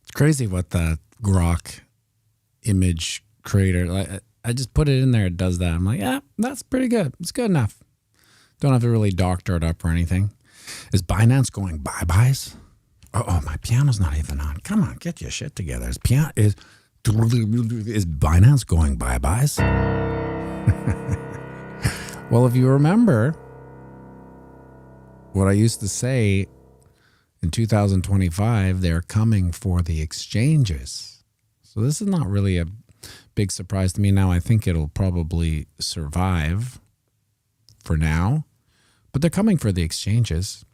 It's crazy what the Grok image creator, I just put it in there, it does that. I'm like, yeah, that's pretty good. It's good enough. Don't have to really doctor it up or anything. Is Binance going bye-byes? Oh, my piano's not even on. Come on, get your shit together. Is Binance going bye-byes? Well, if you remember what I used to say in 2025, they're coming for the exchanges. So this is not really a big surprise to me now. I think it'll probably survive for now, but they're coming for the exchanges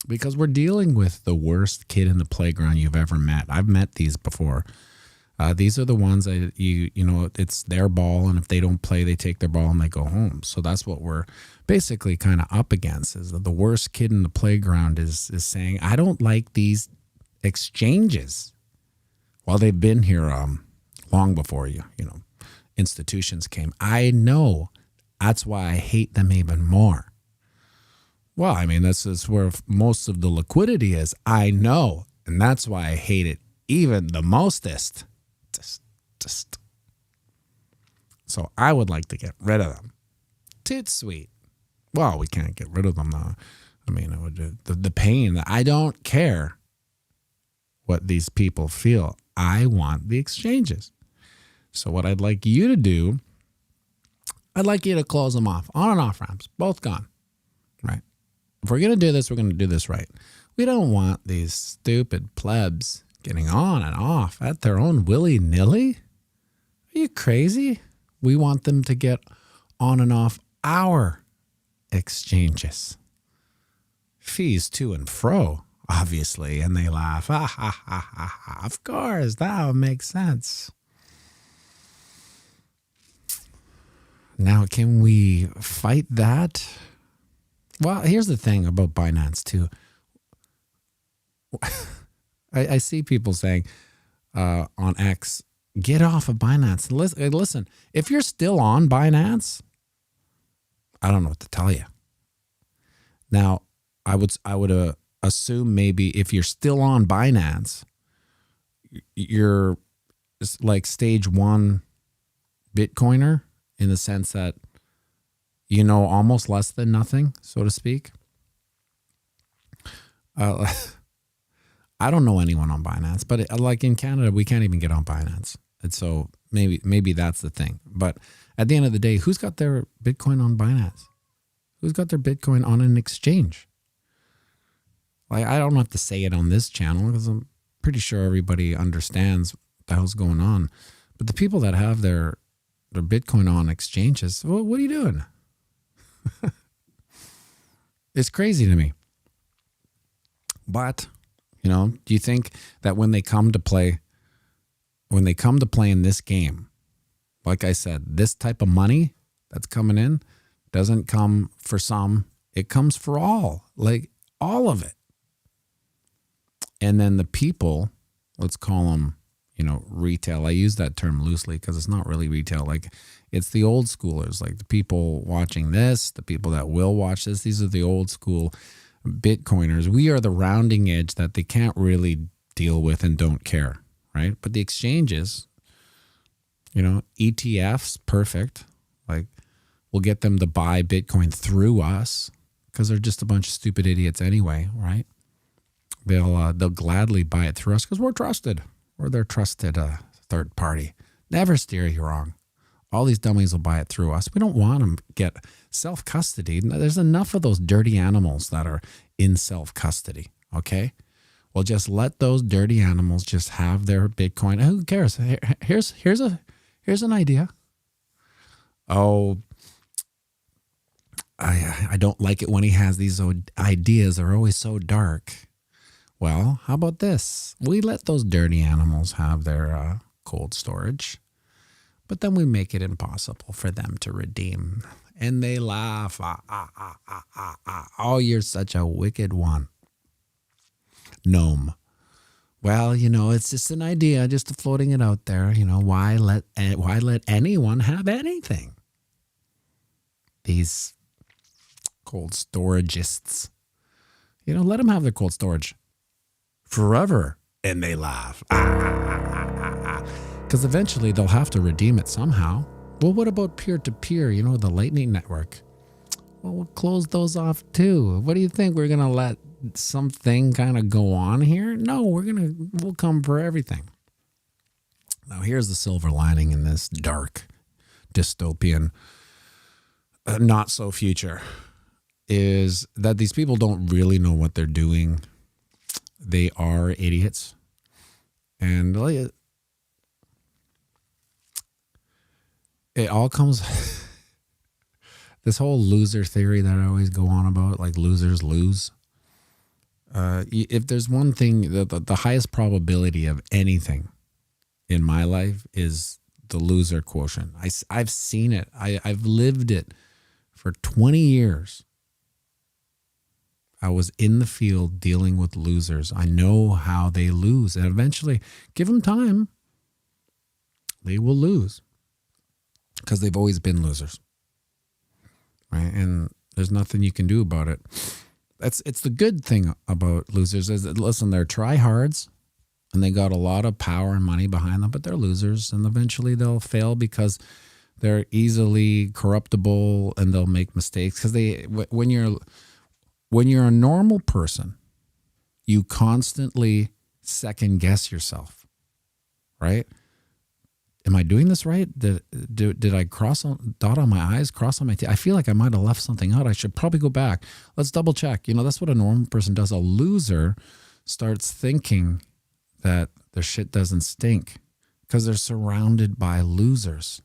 because we're dealing with the worst kid in the playground you've ever met. I've met these before. These are the ones that you know, it's their ball, and if they don't play, they take their ball and they go home. So that's what we're basically kind of up against, is that the worst kid in the playground is saying, I don't like these exchanges. Well, they've been here long before you know, institutions came. I know. That's why I hate them even more. Well, I mean, this is where most of the liquidity is. I know. And that's why I hate it even the mostest. Just. So I would like to get rid of them. It's sweet. Well, we can't get rid of them though. I mean, it would the pain. I don't care what these people feel. I want the exchanges. So what I'd like you to do, I'd like you to close them off. On and off ramps, both gone. Right? If we're going to do this, we're going to do this right. We don't want these stupid plebs getting on and off at their own willy-nilly. Are you crazy? We want them to get on and off our exchanges. Fees to and fro, obviously. And they laugh. Ha, ha, ha, ha, ha. Of course, that would make sense. Now, can we fight that? Well, here's the thing about Binance, too. I see people saying on X, get off of Binance. Listen, if you're still on Binance, I don't know what to tell you. Now, I would assume maybe if you're still on Binance, you're like stage one Bitcoiner, in the sense that you know almost less than nothing, so to speak. I don't know anyone on Binance, but like in Canada, we can't even get on Binance. And so maybe that's the thing. But at the end of the day, who's got their Bitcoin on Binance? Who's got their Bitcoin on an exchange? Like, I don't have to say it on this channel because I'm pretty sure everybody understands what the hell's going on. But the people that have their Bitcoin on exchanges, well, what are you doing? It's crazy to me. But, you know, do you think that when they come to play in this game, like I said, this type of money that's coming in doesn't come for some, it comes for all, like all of it. And then the people, let's call them, you know, retail. I use that term loosely because it's not really retail. Like, it's the old schoolers, like the people watching this, the people that will watch this. These are the old school Bitcoiners. We are the rounding edge that they can't really deal with and don't care, right? But the exchanges, you know, ETFs, perfect. Like, we'll get them to buy Bitcoin through us because they're just a bunch of stupid idiots anyway, right? They'll gladly buy it through us because we're trusted. We're their trusted third party. Never steer you wrong. All these dummies will buy it through us. We don't want them to get self-custody. There's enough of those dirty animals that are in self-custody, okay? Well, just let those dirty animals just have their Bitcoin. Who cares? Here's an idea. Oh, I don't like it when he has these ideas. They're always so dark. Well, how about this? We let those dirty animals have their cold storage, but then we make it impossible for them to redeem. And they laugh. Oh, you're such a wicked one. Gnome. Well, it's just an idea, just floating it out there. Why let anyone have anything? These cold storagists. Let them have their cold storage forever. And they laugh. Because eventually they'll have to redeem it somehow. Well, what about peer-to-peer, the Lightning Network? Well, we'll close those off too. What do you think? We're going to let something kind of go on here? No, we'll come for everything. Now, here's the silver lining in this dark, dystopian, not so future, is that these people don't really know what they're doing. They are idiots. And it all comes, this whole loser theory that I always go on about, like losers lose. If there's one thing, the highest probability of anything in my life is the loser quotient. I've seen it. I've lived it for 20 years. I was in the field dealing with losers. I know how they lose. And eventually, give them time, they will lose. Because they've always been losers. Right? And there's nothing you can do about it. It's the good thing about losers is that, listen, they're tryhards and they got a lot of power and money behind them, but they're losers, and eventually they'll fail because they're easily corruptible and they'll make mistakes. Because when you're a normal person, you constantly second guess yourself, right? Am I doing this right? Did I dot on my I's, cross on my T's? I feel like I might have left something out. I should probably go back. Let's double check. That's what a normal person does. A loser starts thinking that their shit doesn't stink because they're surrounded by losers.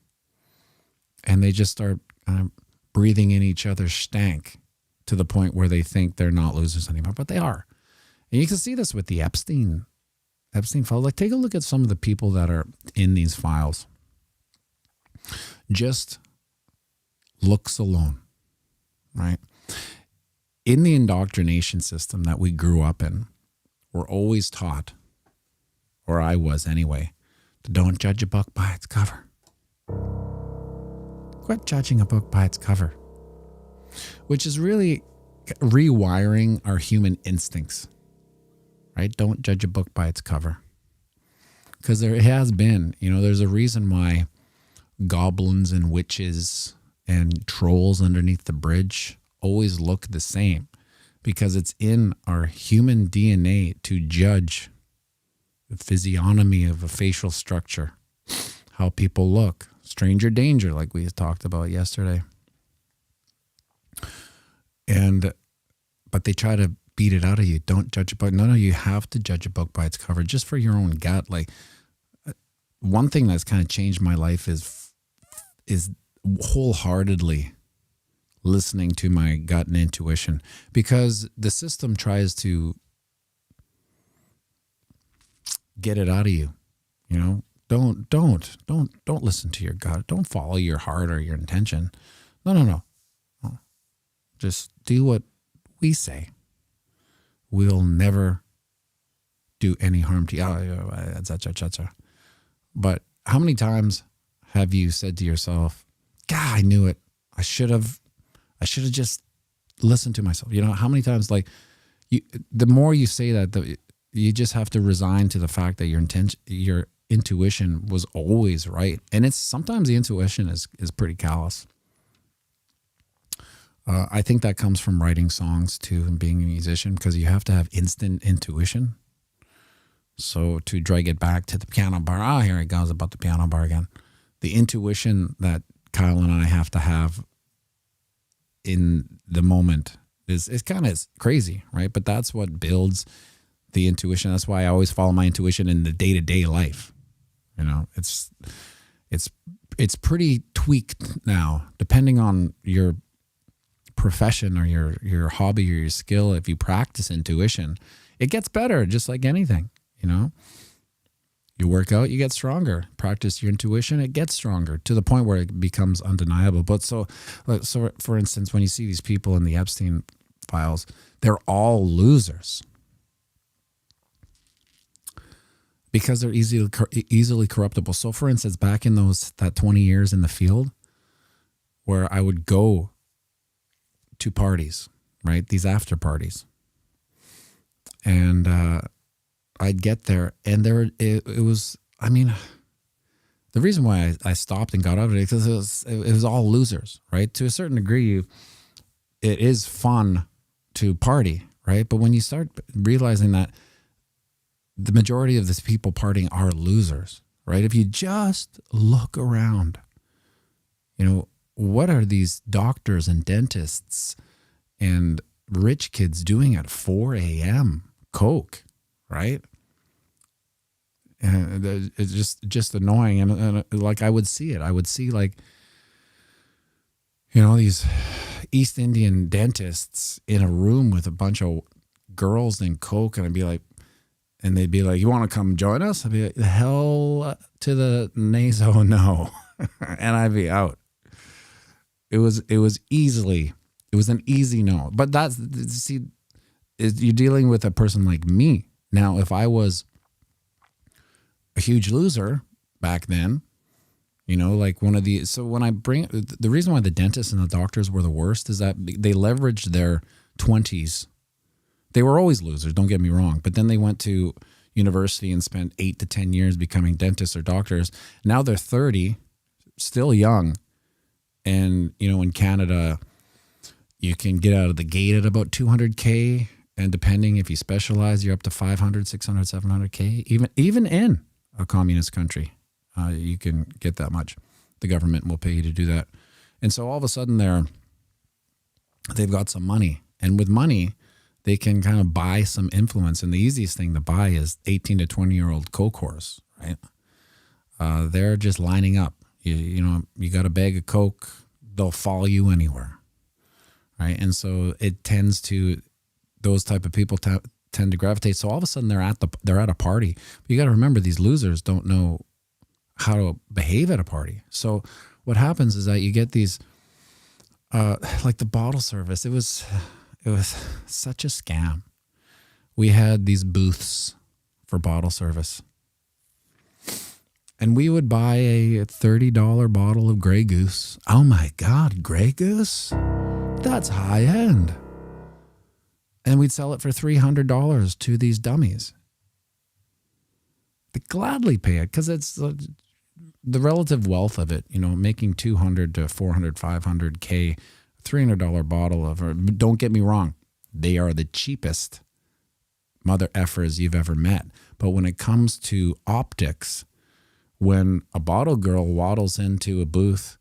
And they just start breathing in each other's stank to the point where they think they're not losers anymore, but they are. And you can see this with the Epstein file. Like, take a look at some of the people that are in these files. Just looks alone, right? In the indoctrination system that we grew up in, we're always taught, or I was anyway, to don't judge a book by its cover. Quit judging a book by its cover, which is really rewiring our human instincts. Right? Don't judge a book by its cover. Because there has been, there's a reason why goblins and witches and trolls underneath the bridge always look the same. Because it's in our human DNA to judge the physiognomy of a facial structure, how people look. Stranger danger, like we talked about yesterday. But they try to beat it out of you. Don't judge a book. No, you have to judge a book by its cover, just for your own gut. Like, one thing that's kind of changed my life is wholeheartedly listening to my gut and intuition, because the system tries to get it out of you. Don't listen to your gut. Don't follow your heart or your intention. No. Just do what we say. We'll never do any harm to you. But how many times have you said to yourself, God, I knew it. I should have just listened to myself. How many times, like, the more you say that, you just have to resign to the fact that your intuition was always right. And sometimes the intuition is pretty callous. I think that comes from writing songs too and being a musician, because you have to have instant intuition. So to drag it back to the piano bar, here it goes about the piano bar again. The intuition that Kyle and I have to have in the moment is kind of crazy, right? But that's what builds the intuition. That's why I always follow my intuition in the day-to-day life. It's pretty tweaked now, depending on your profession or your hobby or your skill. If you practice intuition, it gets better, just like anything. You work out, you get stronger. Practice your intuition, it gets stronger to the point where it becomes undeniable. But so for instance, when you see these people in the Epstein files, they're all losers. because they're easily corruptible. So for instance, back in that 20 years in the field where I would go to parties, right? These after parties. And I'd get there and it was, I mean, the reason why I stopped and got out of it because it was all losers, right? To a certain degree, it is fun to party, right? But when you start realizing that the majority of these people partying are losers, right? If you just look around, what are these doctors and dentists and rich kids doing at 4 a.m.? Coke, right? And it's just annoying. And like I would see it. I would see like, these East Indian dentists in a room with a bunch of girls and Coke. And they'd be like, you want to come join us? I'd be like, hell to the naso, no. And I'd be out. It was an easy no. But you're dealing with a person like me. Now, if I was a huge loser back then, like one of the, so when the reason why the dentists and the doctors were the worst is that they leveraged their 20s. They were always losers, don't get me wrong, but then they went to university and spent 8 to 10 years becoming dentists or doctors. Now they're 30, still young. And, in Canada, you can get out of the gate at about $200K. And depending if you specialize, you're up to 500, 600, 700K. Even in a communist country, you can get that much. The government will pay you to do that. And so all of a sudden they've got some money. And with money, they can kind of buy some influence. And the easiest thing to buy is 18 to 20-year-old Coke whores, right? They're just lining up. You got a bag of Coke, they'll follow you anywhere, right? And so it tends to, those type of people tend to gravitate. So all of a sudden they're at a party. But you got to remember, these losers don't know how to behave at a party. So what happens is that you get these, like the bottle service. It was such a scam. We had these booths for bottle service. And we would buy a $30 bottle of Grey Goose. Oh my God, Grey Goose? That's high end. And we'd sell it for $300 to these dummies. They gladly pay it because it's the relative wealth of it, making 200 to 400, 500K, $300 bottle of, don't get me wrong, they are the cheapest mother effers you've ever met. But when it comes to optics, when a bottle girl waddles into a booth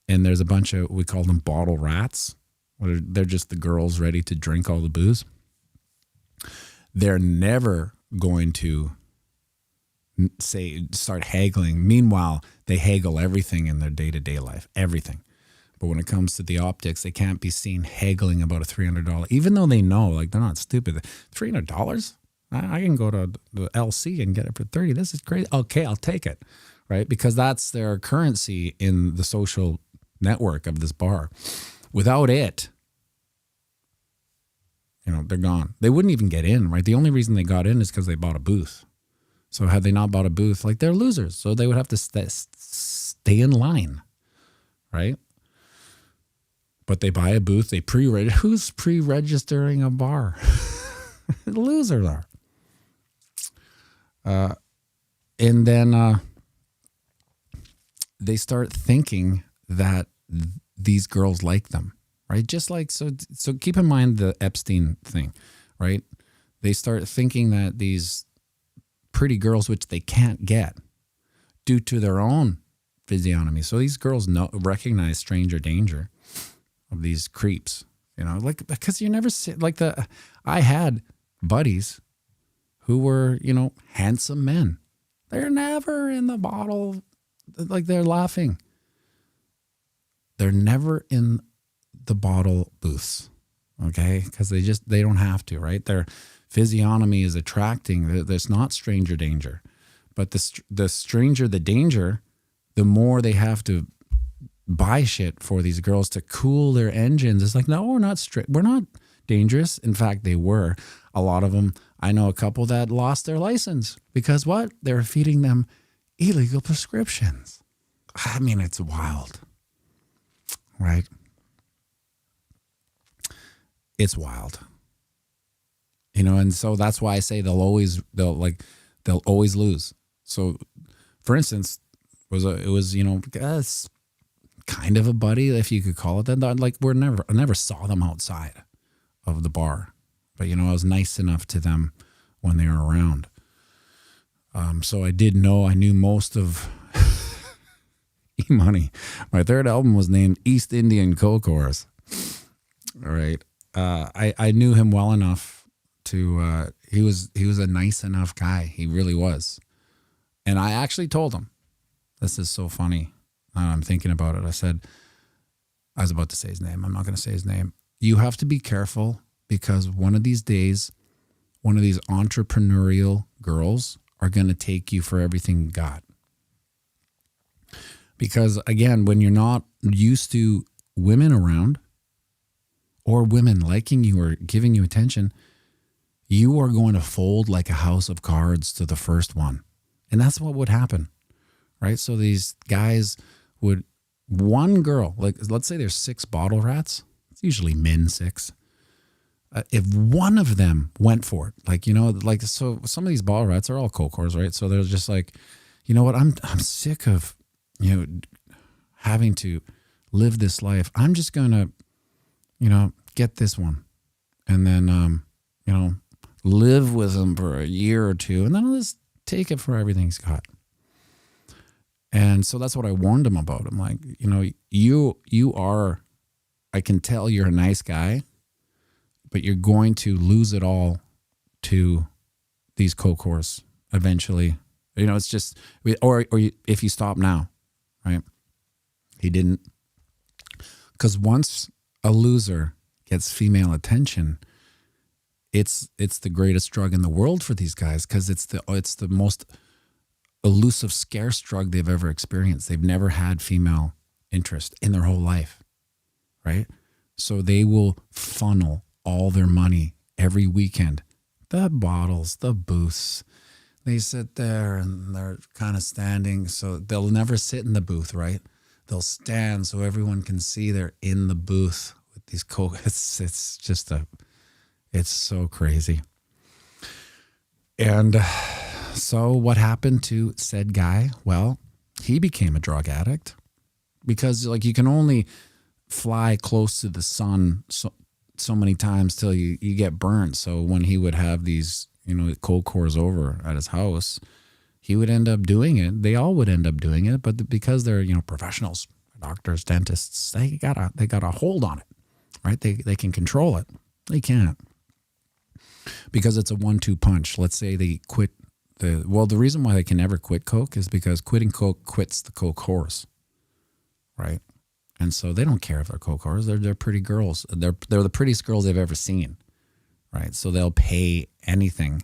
and there's a bunch of, we call them bottle rats, they're just the girls ready to drink all the booze, they're never going to start haggling. Meanwhile, they haggle everything in their day-to-day life, everything. But when it comes to the optics, they can't be seen haggling about a $300, even though they know, like, they're not stupid. $300? I can go to the LC and get it for $30. This is crazy. Okay, I'll take it, right? Because that's their currency in the social network of this bar. Without it, they're gone. They wouldn't even get in, right? The only reason they got in is because they bought a booth. So had they not bought a booth, like, they're losers. So they would have to stay in line, right? But they buy a booth. They pre-register. Who's pre-registering a bar? The losers are. And then they start thinking that these girls like them, right? Just like, so keep in mind the Epstein thing, right? They start thinking that these pretty girls, which they can't get due to their own physiognomy. So these girls recognize stranger danger of these creeps, like, because you never see, like, I had buddies who were, handsome men. They're never in the bottle, like, they're laughing. They're never in the bottle booths, okay? Because they don't have to, right? Their physiognomy is attracting. There's not stranger danger. But the stranger the danger, the more they have to buy shit for these girls to cool their engines. It's like, no, we're not dangerous. In fact, they were. A lot of them, I know a couple that lost their license because what? They were feeding them illegal prescriptions. I mean, it's wild, right? It's wild, and so that's why I say they'll always lose. So, for instance, it was it's kind of a buddy, if you could call it that. Like I never saw them outside of the bar, but I was nice enough to them when they were around. So I knew most of E-Money. My third album was named East Indian Co-Chorus. All right. I knew him well enough to, he was a nice enough guy. He really was. And I actually told him, this is so funny. I'm thinking about it. I was about to say his name. I'm not going to say his name. You have to be careful because one of these days, one of these entrepreneurial girls are going to take you for everything you got. Because again, when you're not used to women around, or women liking you or giving you attention, you are going to fold like a house of cards to the first one. And that's what would happen, right? So these guys one girl, like let's say there's 6 bottle rats. It's usually men 6. If one of them went for it, so some of these bottle rats are all co-cores, right? So they're just like, you know what? I'm sick of, having to live this life. I'm just going to, get this one and then, live with him for a year or two and then I'll just take it for everything he's got. And so that's what I warned him about. I'm like, you are, I can tell you're a nice guy, but you're going to lose it all to these co-cores eventually. It's just, or if you stop now, right? He didn't. Because once a loser gets female attention, it's the greatest drug in the world for these guys because it's the most elusive, scarce drug they've ever experienced. They've never had female interest in their whole life, right? So they will funnel all their money every weekend. The bottles, the booths. They sit there and they're kind of standing, so they'll never sit in the booth, right? They'll stand so everyone can see they're in the booth with these it's just it's so crazy. And so what happened to said guy? Well, he became a drug addict because you can only fly close to the sun so many times till you get burned. So when he would have these, cold cores over at his house, he would end up doing it. They all would end up doing it, but because they're, professionals, doctors, dentists, they got a hold on it, right? They can control it. They can't. Because it's a 1-2 punch. Let's say they quit the reason why they can never quit coke is because quitting coke quits the coke horse, right? And so they don't care if they're coke whores. They're pretty girls. They're the prettiest girls they've ever seen, right? So they'll pay anything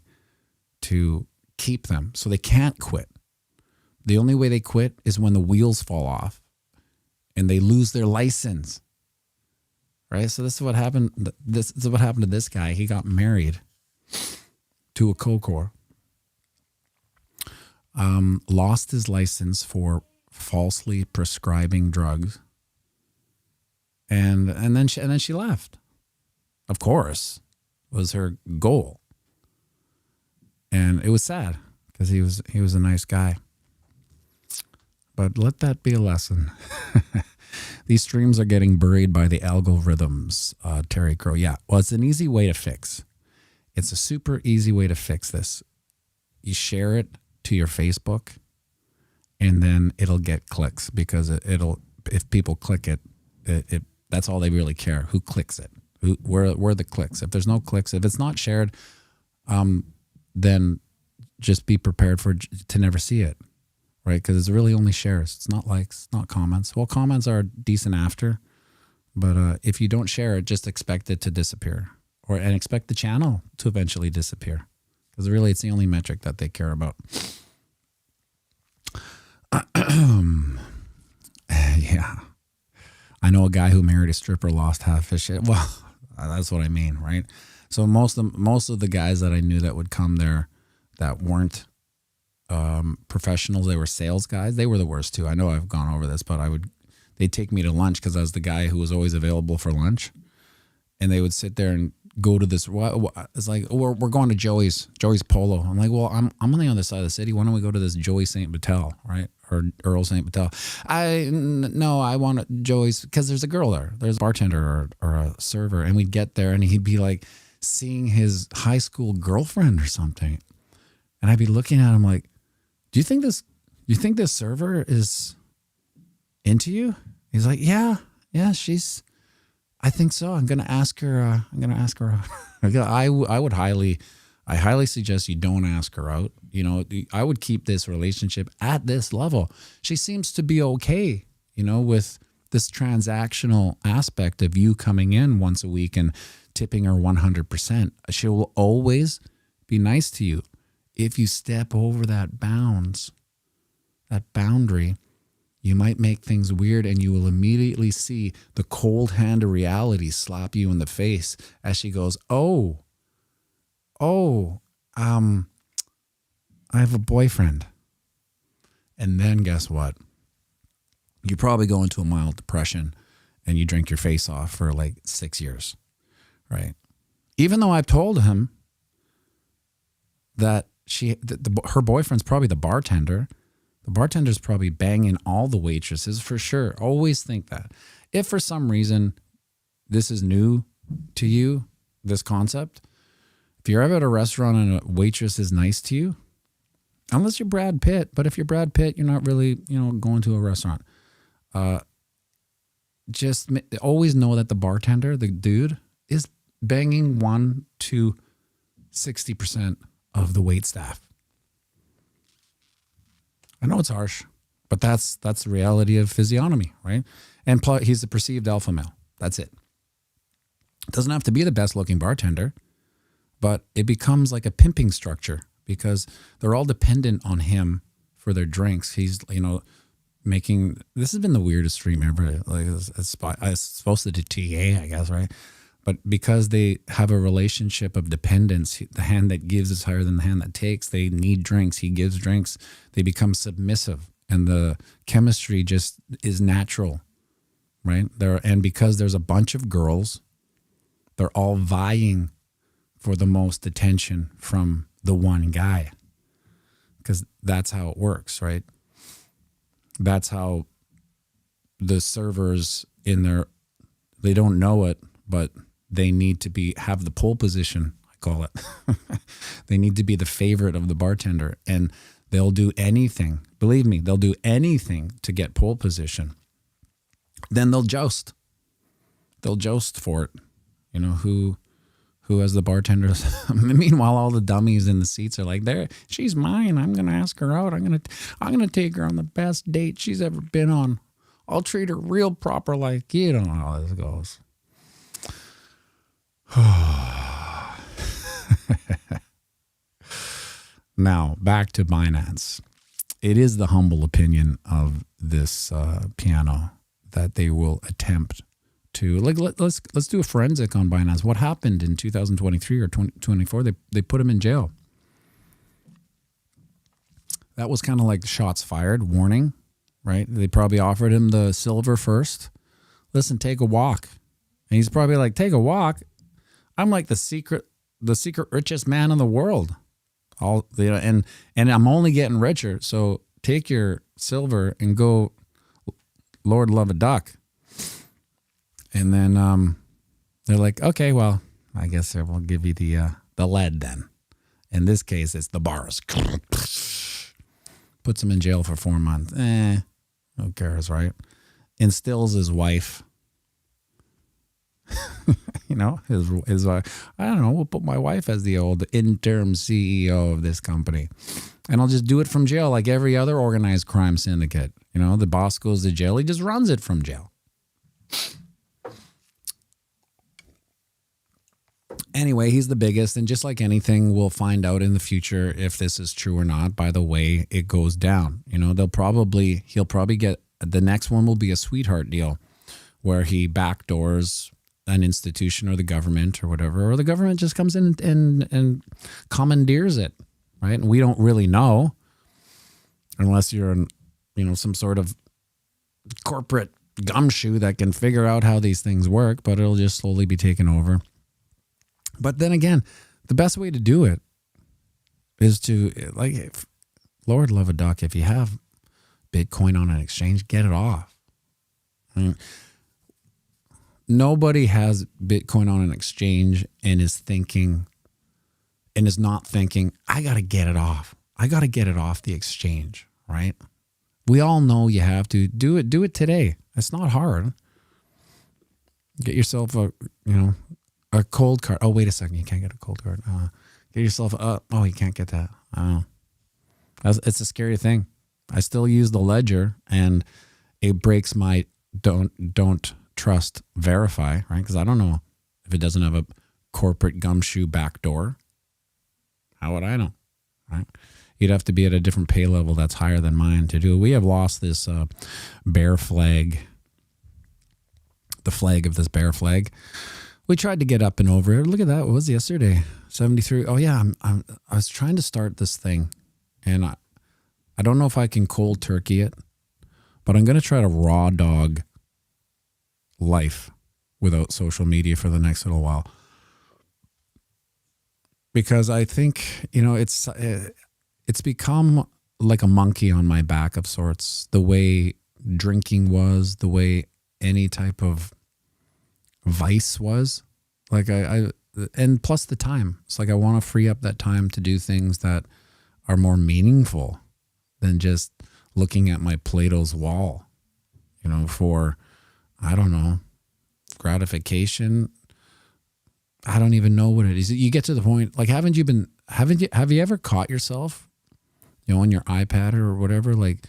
to keep them. So they can't quit. The only way they quit is when the wheels fall off and they lose their license, right? So this is what happened. This is what happened to this guy. He got married to a coke whore. Lost his license for falsely prescribing drugs. And then she left. Of course, was her goal. And it was sad because he was a nice guy. But let that be a lesson. These streams are getting buried by the algorithms, Terry Crow. Yeah, well, it's an easy way to fix. It's a super easy way to fix this. You share it to your Facebook, and then it'll get clicks because it'll. If people click it, that's all they really care. Who clicks it? Where are the clicks? If there's no clicks, if it's not shared, then just be prepared to never see it, right? Because it's really only shares. It's not likes, not comments. Well, comments are decent after, but if you don't share it, just expect it to disappear, and expect the channel to eventually disappear, because really it's the only metric that they care about. Yeah. I know a guy who married a stripper, lost half his shit. Well, that's what I mean, right? So most of the guys that I knew that would come there that weren't professionals, they were sales guys. They were the worst too. I know I've gone over this, but they'd take me to lunch because I was the guy who was always available for lunch. And they would sit there and go to this. It's like, we're going to Joey's Polo. I'm like, well, I'm on the other side of the city. Why don't we go to this Joey St. Batel, right? Or Earl St. Batel. No, I want Joey's because there's a girl there. There's a bartender or a server. And we'd get there and he'd be like seeing his high school girlfriend or something. And I'd be looking at him like, do you think this server is into you? He's like, yeah, I think so. I'm gonna ask her. I highly suggest you don't ask her out. You know, I would keep this relationship at this level. She seems to be okay, you know, with this transactional aspect of you coming in once a week and tipping her 100%. She will always be nice to you. If you step over that boundary, you might make things weird and you will immediately see the cold hand of reality slap you in the face as she goes, I have a boyfriend. And then guess what? You probably go into a mild depression and you drink your face off for like 6 years, right? Even though I've told him that her boyfriend's probably the bartender. The bartender's probably banging all the waitresses for sure. Always think that. If for some reason this is new to you, this concept, if you're ever at a restaurant and a waitress is nice to you, unless you're Brad Pitt, but if you're Brad Pitt, you're not really, going to a restaurant. Just always know that the bartender, the dude, is banging 1 to 60% of the wait staff. I know it's harsh, but that's the reality of physiognomy, right? And he's the perceived alpha male. That's it. It doesn't have to be the best looking bartender, but it becomes like a pimping structure because they're all dependent on him for their drinks. He's, making, this has been the weirdest stream ever. Like it's supposed to do TA, I guess, right? But because they have a relationship of dependence, the hand that gives is higher than the hand that takes. They need drinks. He gives drinks. They become submissive, and the chemistry just is natural, right? And because there's a bunch of girls, they're all vying for the most attention from the one guy, because that's how it works, right? That's how the servers they don't know it, but they need to have the pole position, I call it. They need to be the favorite of the bartender, and they'll do anything. Believe me, they'll do anything to get pole position. Then they'll joust. They'll joust for it. Who has the bartenders. Meanwhile, all the dummies in the seats are like, "There, she's mine. I'm gonna ask her out. I'm gonna take her on the best date she's ever been on. I'll treat her real proper, like you don't know how this goes." Now, back to Binance. It is the humble opinion of this piano that they will attempt to, let's do a forensic on Binance. What happened in 2023 or 2024? They put him in jail. That was kind of like shots fired, warning, right? They probably offered him the silver first. Listen, take a walk. And he's probably like, take a walk? I'm like the secret richest man in the world. And I'm only getting richer. So take your silver and go, Lord love a duck. And then they're like, okay, well, I guess we'll give you the lead then. In this case, it's the bars. Puts him in jail for 4 months. Who cares, right? Instills his wife. His wife. I don't know. We'll put my wife as the old interim CEO of this company, and I'll just do it from jail, like every other organized crime syndicate. The boss goes to jail. He just runs it from jail. Anyway, he's the biggest, and just like anything, we'll find out in the future if this is true or not by the way it goes down. He'll probably get, the next one will be a sweetheart deal where he backdoors an institution or the government or whatever, or the government just comes in and commandeers it, right? And we don't really know unless you're some sort of corporate gumshoe that can figure out how these things work, but it'll just slowly be taken over. But then again, the best way to do it is to, Lord love a duck, if you have Bitcoin on an exchange, get it off. I mean, nobody has Bitcoin on an exchange and is not thinking, I got to get it off. I got to get it off the exchange, right? We all know you have to do it. Do it today. It's not hard. Get yourself a cold card. Oh, wait a second. You can't get a cold card. Get yourself you can't get that. It's a scary thing. I still use the ledger, and it breaks my don't trust verify, right? Because I don't know if it doesn't have a corporate gumshoe backdoor. How would I know, right? You'd have to be at a different pay level that's higher than mine to do it. We have lost this bear flag, the flag of this bear flag. We tried to get up and over it. Look at that. What was it yesterday? 73. Oh, yeah. I was trying to start this thing, and I don't know if I can cold turkey it, but I'm going to try to raw dog life without social media for the next little while. Because I think, it's become like a monkey on my back of sorts, the way drinking was, the way any type of vice was. Like and plus the time. It's like I want to free up that time to do things that are more meaningful than just looking at my Plato's wall, for, I don't know, gratification. I don't even know what it is. You get to the point, like, have you ever caught yourself, on your iPad or whatever, like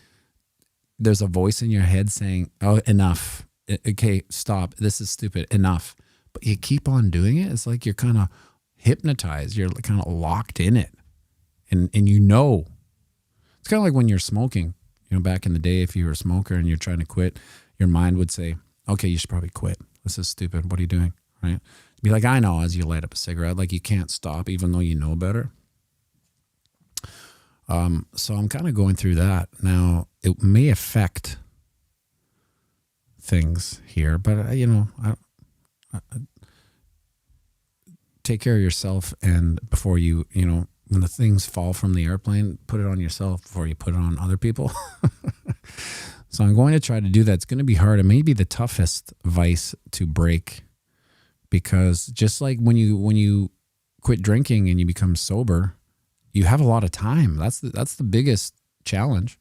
there's a voice in your head saying, oh, enough. Okay, stop. This is stupid. Enough. But you keep on doing it. It's like you're kind of hypnotized. You're kind of locked in it. And it's kind of like when you're smoking, back in the day, if you were a smoker and you're trying to quit, your mind would say, okay, you should probably quit. This is stupid. What are you doing? Right? Be like, I know, as you light up a cigarette, like you can't stop even though you know better. So I'm kind of going through that. Now, it may affect things here, but take care of yourself, and before you, when the things fall from the airplane, put it on yourself before you put it on other people. So I'm going to try to do that. It's going to be hard. It may be the toughest vice to break, because just like when you quit drinking and you become sober, you have a lot of time. That's the biggest challenge.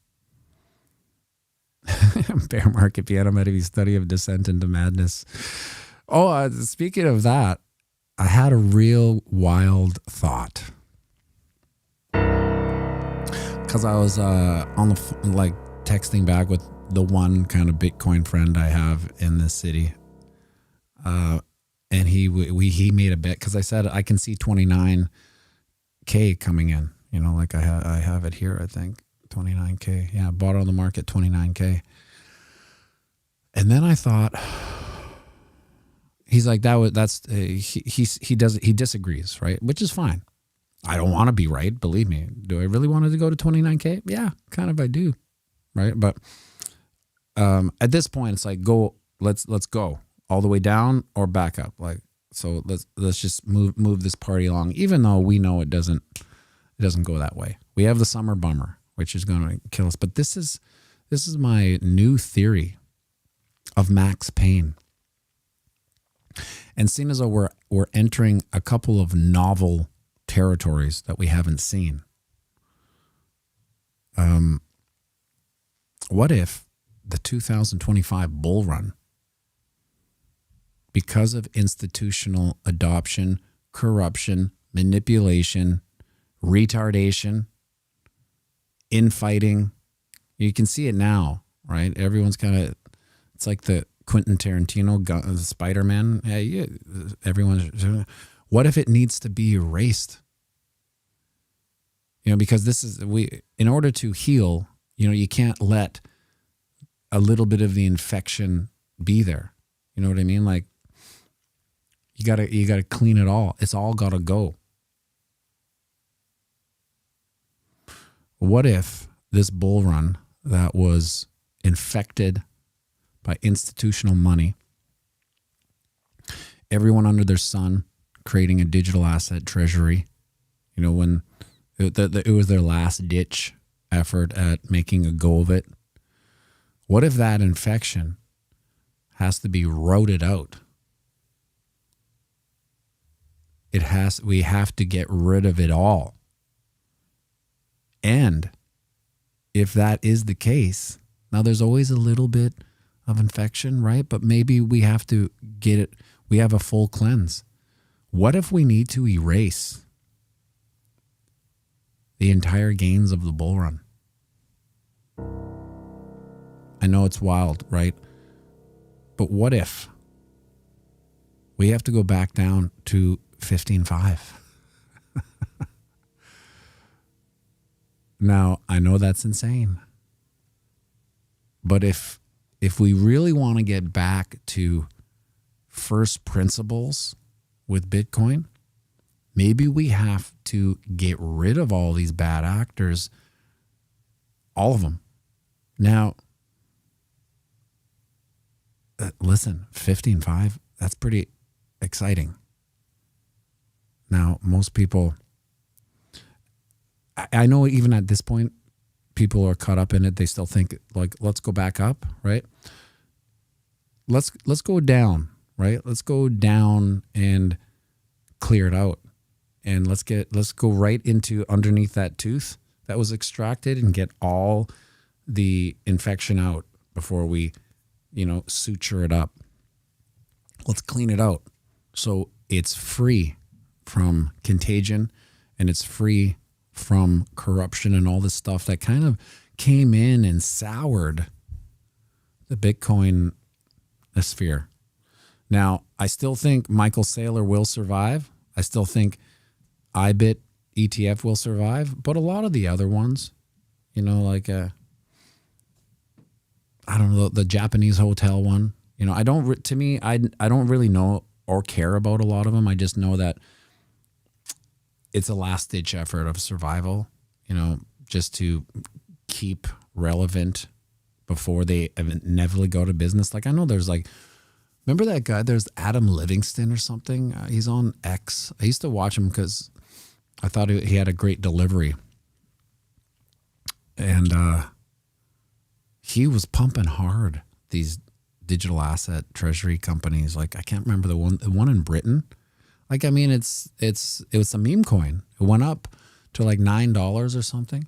Bear market pianomattyb study of descent into madness. Oh, speaking of that, I had a real wild thought, because I was on the texting back with the one kind of Bitcoin friend I have in this city, and he made a bet, because I said I can see 29K coming in. I have it here. I think 29K. Yeah, bought it on the market 29K. And then I thought, he's like, he disagrees, right? Which is fine. I don't want to be right, believe me. Do I really want it to go to 29K? Yeah, kind of I do, right? But at this point, it's like, let's go all the way down or back up. Like, so let's just move this party along, even though we know it doesn't go that way. We have the summer bummer, which is going to kill us. But this is my new theory of max pain. And seeing as though we're entering a couple of novel territories that we haven't seen, what if the 2025 bull run, because of institutional adoption, corruption, manipulation, retardation, infighting, you can see it now, right? Everyone's it's like the Quentin Tarantino Spider-Man. Yeah, everyone's. What if it needs to be erased? Because in order to heal, you can't let a little bit of the infection be there. You know what I mean? Like, You gotta clean it all. It's all gotta go. What if this bull run that was infected by institutional money, everyone under their sun creating a digital asset treasury, when it was their last ditch effort at making a go of it. What if that infection has to be rooted out? We have to get rid of it all. And if that is the case, now there's always a little bit of infection, right? But maybe we have to get it. We have a full cleanse. What if we need to erase the entire gains of the bull run? I know it's wild, right? But what if we have to go back down to 15.5? Now, I know that's insane. But if we really want to get back to first principles with Bitcoin, maybe we have to get rid of all these bad actors, all of them. Now, listen, 15.5, that's pretty exciting. Now, most people, I know even at this point, people are caught up in it. They still think like, let's go back up, right? Let's go down, right? Let's go down and clear it out. And let's go right into underneath that tooth that was extracted and get all the infection out before we, suture it up. Let's clean it out so it's free from contagion and it's free from corruption and all this stuff that kind of came in and soured the Bitcoin sphere. Now, I still think Michael Saylor will survive. I still think IBIT ETF will survive, but a lot of the other ones, like I don't know, the Japanese hotel one, I don't really know or care about a lot of them. I just know that it's a last ditch effort of survival, just to keep relevant before they inevitably go to business. Like I know there's remember that guy? There's Adam Livingston or something. He's on X. I used to watch him because I thought he had a great delivery. And he was pumping hard these digital asset treasury companies. Like I can't remember the one in Britain. Like, I mean, it was a meme coin. It went up to like $9 or something.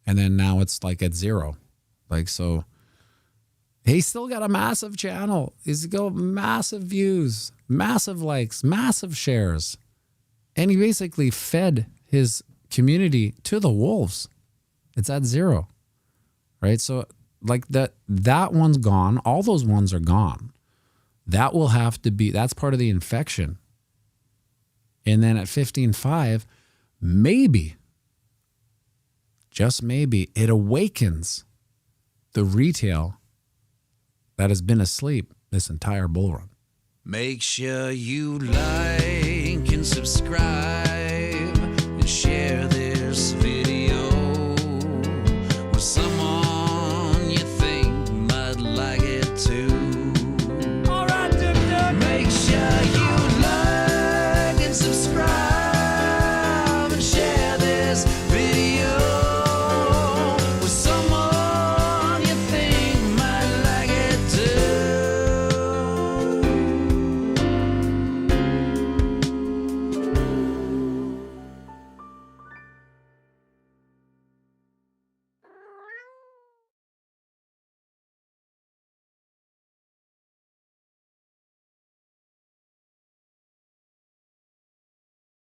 And then now it's like at zero. Like, so he's still got a massive channel. He's got massive views, massive likes, massive shares. And he basically fed his community to the wolves. It's at zero, right? So like that one's gone. All those ones are gone. That will have to be, that's part of the infection. And then at 15.5, maybe, just maybe, it awakens the retail that has been asleep this entire bull run. Make sure you like and subscribe.